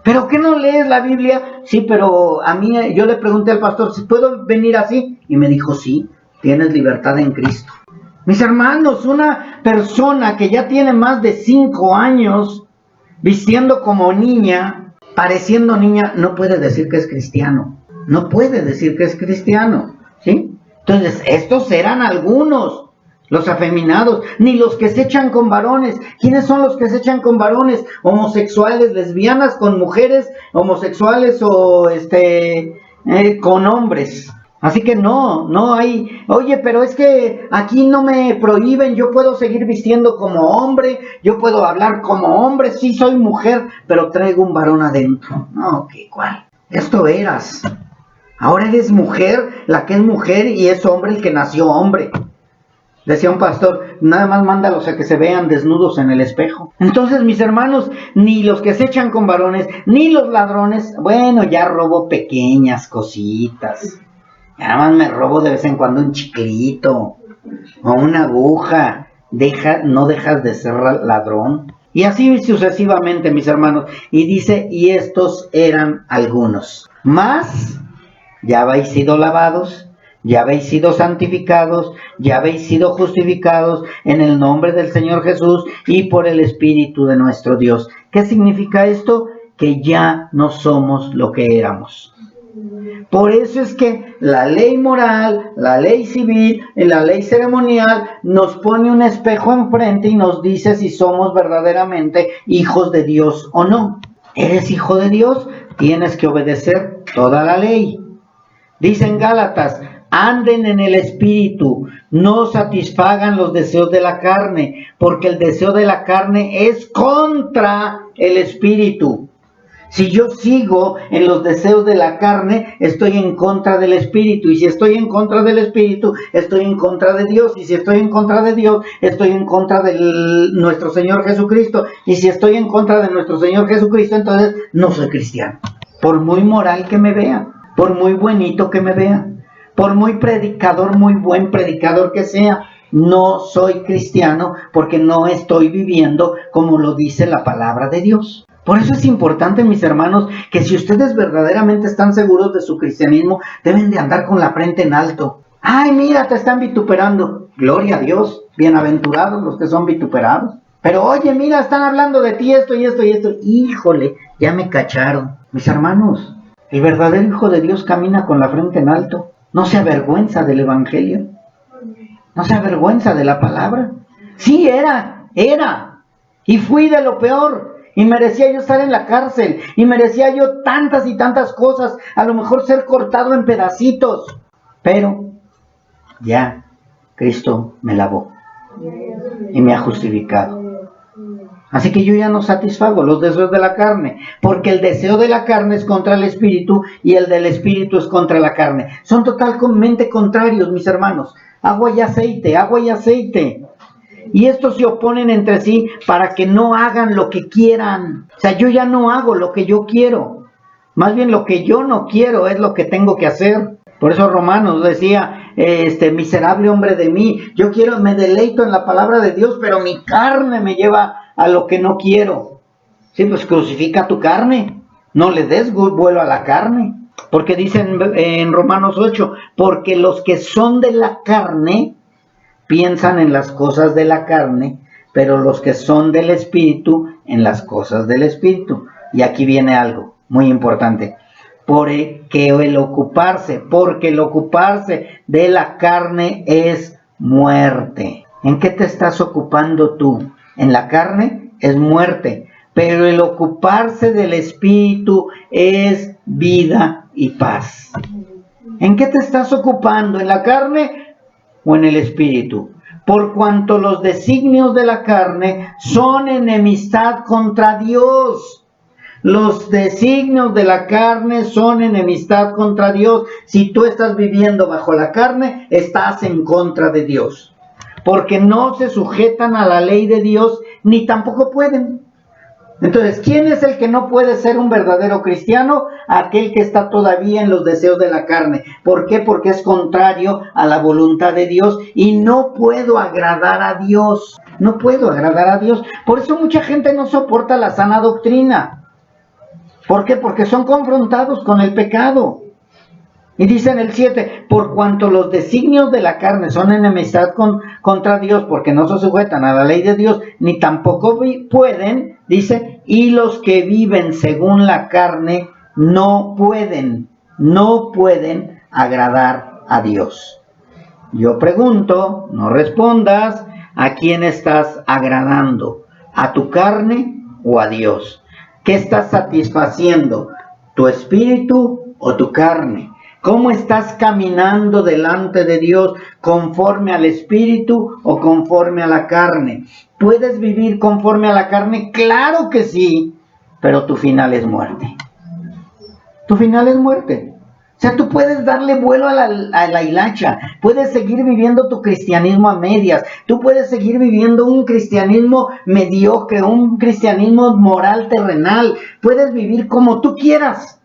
¿Pero qué no lees la Biblia? Sí, pero a mí, yo le pregunté al pastor, ¿si puedo venir así? Y me dijo, sí, tienes libertad en Cristo. Mis hermanos, una persona que ya tiene más de 5 años vistiendo como niña, pareciendo niña, no puede decir que es cristiano. No puede decir que es cristiano, ¿sí? Entonces, estos eran algunos, los afeminados, ni los que se echan con varones. ¿Quiénes son los que se echan con varones? Homosexuales, lesbianas con mujeres, homosexuales o con hombres. Así que no hay, oye, pero es que aquí no me prohíben, yo puedo seguir vistiendo como hombre, yo puedo hablar como hombre, sí soy mujer, pero traigo un varón adentro. No, ¿qué cuál? Esto eras. Ahora eres mujer, la que es mujer, y es hombre el que nació hombre. Decía un pastor, nada más mándalos a que se vean desnudos en el espejo. Entonces, mis hermanos, ni los que se echan con varones, ni los ladrones, bueno, ya robo pequeñas cositas. Nada más me robo de vez en cuando un chiclito o una aguja. No dejas de ser ladrón. Y así sucesivamente, mis hermanos. Y dice, y estos eran algunos. Mas, ya habéis sido lavados, ya habéis sido santificados, ya habéis sido justificados en el nombre del Señor Jesús y por el Espíritu de nuestro Dios. ¿Qué significa esto? Que ya no somos lo que éramos. Por eso es que la ley moral, la ley civil y la ley ceremonial nos pone un espejo enfrente y nos dice si somos verdaderamente hijos de Dios o no. ¿Eres hijo de Dios? Tienes que obedecer toda la ley. Dice en Gálatas, anden en el Espíritu, no satisfagan los deseos de la carne, porque el deseo de la carne es contra el Espíritu. Si yo sigo en los deseos de la carne, estoy en contra del Espíritu. Y si estoy en contra del Espíritu, estoy en contra de Dios. Y si estoy en contra de Dios, estoy en contra de nuestro Señor Jesucristo. Y si estoy en contra de nuestro Señor Jesucristo, entonces no soy cristiano. Por muy moral que me vea, por muy buenito que me vea, por muy predicador, muy buen predicador que sea, no soy cristiano porque no estoy viviendo como lo dice la palabra de Dios. Por eso es importante, mis hermanos, que si ustedes verdaderamente están seguros de su cristianismo, deben de andar con la frente en alto. ¡Ay, mira, te están vituperando! Gloria a Dios, bienaventurados los que son vituperados. Pero oye, mira, están hablando de ti esto y esto y esto. Híjole, ya me cacharon. Mis hermanos, el verdadero Hijo de Dios camina con la frente en alto. No se avergüenza del Evangelio. No se avergüenza de la palabra. Sí, era. Y fui de lo peor. Y merecía yo estar en la cárcel. Y merecía yo tantas y tantas cosas. A lo mejor ser cortado en pedacitos. Pero ya Cristo me lavó. Y me ha justificado. Así que yo ya no satisfago los deseos de la carne. Porque el deseo de la carne es contra el espíritu. Y el del espíritu es contra la carne. Son totalmente contrarios, mis hermanos. Agua y aceite, agua y aceite. Y estos se oponen entre sí para que no hagan lo que quieran. O sea, yo ya no hago lo que yo quiero. Más bien lo que yo no quiero es lo que tengo que hacer. Por eso Romanos decía, miserable hombre de mí. Yo me deleito en la palabra de Dios, pero mi carne me lleva a lo que no quiero. Sí, pues crucifica tu carne. No le des vuelo a la carne. Porque dicen en Romanos 8, porque los que son de la carne piensan en las cosas de la carne, pero los que son del Espíritu, en las cosas del Espíritu. Y aquí viene algo muy importante. Porque el ocuparse de la carne es muerte. ¿En qué te estás ocupando tú? En la carne es muerte, pero el ocuparse del Espíritu es vida y paz. ¿En qué te estás ocupando? ¿En la carne o en el Espíritu? Por cuanto los designios de la carne son enemistad contra Dios. Los designios de la carne son enemistad contra Dios. Si tú estás viviendo bajo la carne, estás en contra de Dios. Porque no se sujetan a la ley de Dios, ni tampoco pueden. Entonces, ¿quién es el que no puede ser un verdadero cristiano? Aquel que está todavía en los deseos de la carne. ¿Por qué? Porque es contrario a la voluntad de Dios y no puedo agradar a Dios. No puedo agradar a Dios. Por eso mucha gente no soporta la sana doctrina. ¿Por qué? Porque son confrontados con el pecado. Y dice en el 7, por cuanto los designios de la carne son enemistad contra Dios, porque no se sujetan a la ley de Dios, ni tampoco pueden, dice, y los que viven según la carne no pueden agradar a Dios. Yo pregunto, no respondas, ¿a quién estás agradando? ¿A tu carne o a Dios? ¿Qué estás satisfaciendo? ¿Tu espíritu o tu carne? ¿Cómo estás caminando delante de Dios? ¿Conforme al espíritu o conforme a la carne? ¿Puedes vivir conforme a la carne? Claro que sí, pero tu final es muerte. Tu final es muerte. O sea, tú puedes darle vuelo a la hilacha, puedes seguir viviendo tu cristianismo a medias, tú puedes seguir viviendo un cristianismo mediocre, un cristianismo moral terrenal, puedes vivir como tú quieras,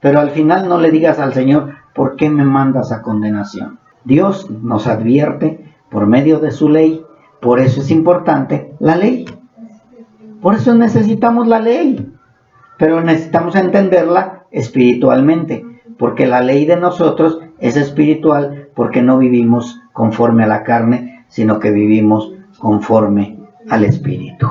pero al final no le digas al Señor, ¿por qué me mandas a condenación? Dios nos advierte por medio de su ley, por eso es importante la ley, por eso necesitamos la ley, pero necesitamos entenderla espiritualmente. Porque la ley de nosotros es espiritual, porque no vivimos conforme a la carne, sino que vivimos conforme al Espíritu.